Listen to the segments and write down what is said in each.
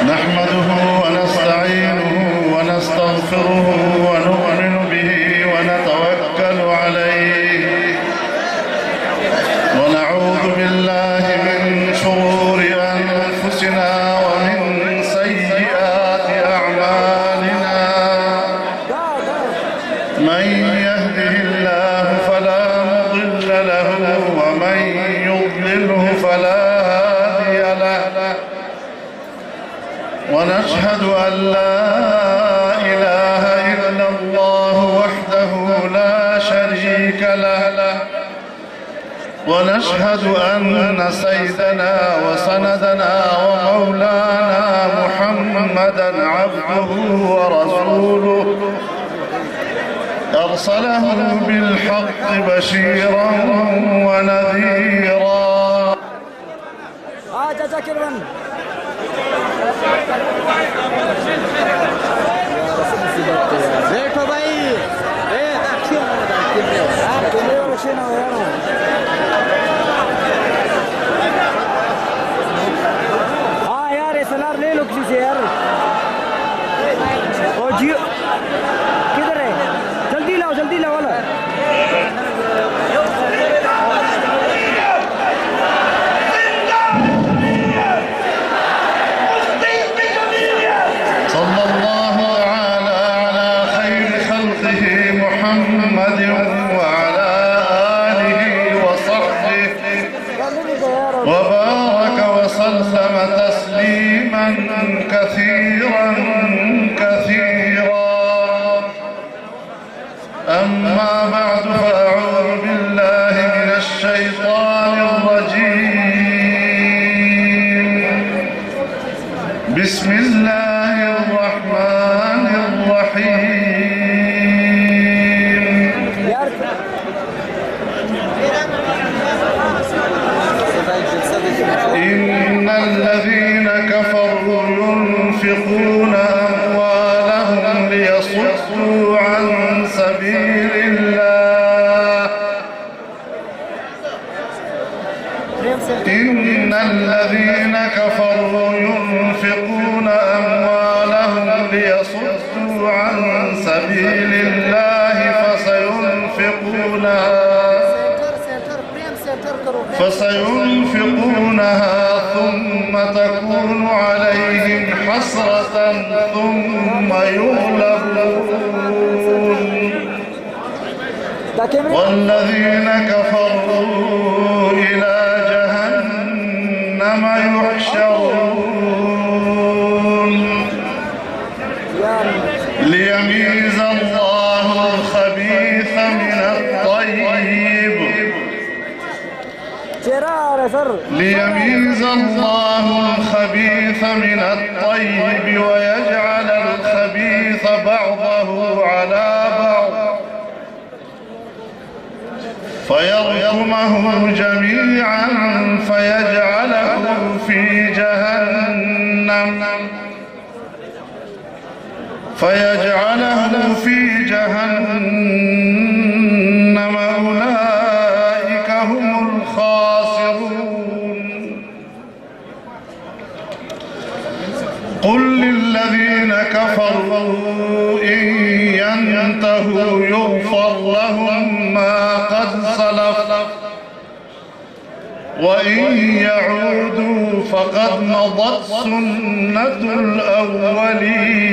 نحمده ونستعينه ونستغفره ونؤمن به ونتوكل عليه ونعوذ بالله من شرور أنفسنا ومن سيئات أعمالنا من يهده الله فلا مضل له ومن يضلله فلا هادي له ونشهد أن لا إله إلا الله وحده لا شريك له ونشهد أن سيدنا وسندنا ومولانا محمدا عبده ورسوله أرسله بالحق بشيرا ونذيرا बैठो भाई हाँ यार SLR ले लो किसी से यार ओ जियो किधर है जल्दी लाओ वाला محمد وعلى آله وصحبه وبارك وسلم تسليما كثيرا أما بعد فأعوذ بالله من الشيطان الرجيم بسم الله الرحمن الرحيم إن الذين كفروا ينفقون أموالهم ليصدوا عن سبيل الله إن الذين كفروا ينفقون أموالهم ليصدوا عن سبيل الله فسينفقونها ثم تكون عليهم حسرة ثم يغلبون والذين كفروا إلى جهنم يحشرون ليميز الله الخبيث من الطيب ليميز الله الخبيث من الطيب ويجعل الخبيث بعضه على بعض فيركمه جميعا فيجعله في جهنم أولئك هم الخاسرون قل للذين كفروا إن ينتهوا يغفر لهم ما قد سلف وإن يعودوا فقد مضت سنة الأولين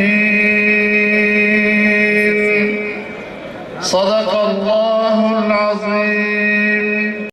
صدق الله العظيم